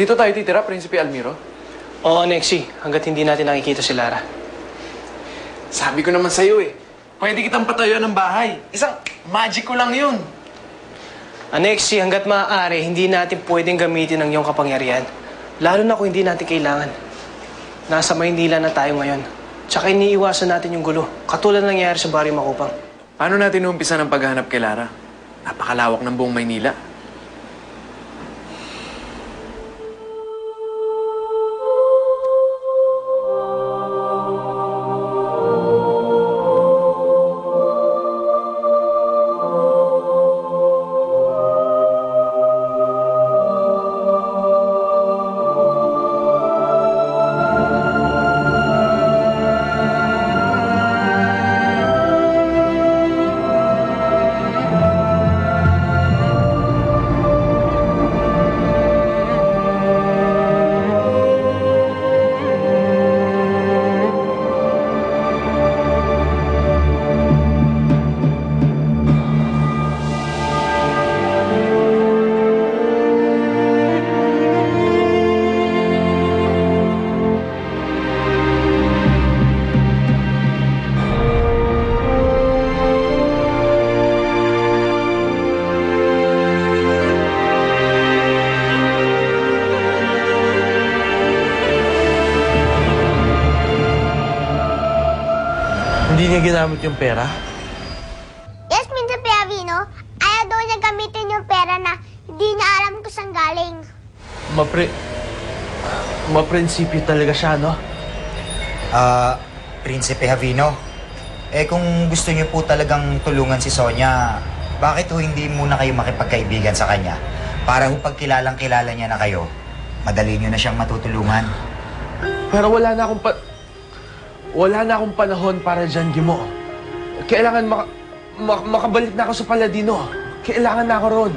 Dito tayo titira, Prinsipe Almiro? Oo, Nexie. Hanggat hindi natin nakikita si Lara. Sabi ko naman sa'yo eh. Pwede kitang patayuan ng bahay. Isang magic ko lang yun. Nexie, hanggat maaari, hindi natin pwedeng gamitin ang iyong kapangyarihan. Lalo na kung hindi natin kailangan. Nasa Maynila na tayo ngayon. Tsaka iniiwasan natin yung gulo. Katulad ng nangyayari sa Barrio Makupang. Paano natin umpisa ng paghahanap kay Lara? Napakalawak ng buong Maynila. Hindi niya ginamit yung pera? Yes, Prinsipe Avino. Ayaw daw niya gamitin yung pera na hindi niya alam kung saan galing. Maprinsipyo talaga siya, no? Prinsipe Javino, kung gusto niyo po talagang tulungan si Sonia, bakit ho hindi muna kayo makipagkaibigan sa kanya? Para ho pagkilalang-kilala niya na kayo, madali niyo na siyang matutulungan. Pero wala na akong panahon para dyan, Gimo. Kailangan makabalik na ako sa Paladino. Kailangan na ako ron.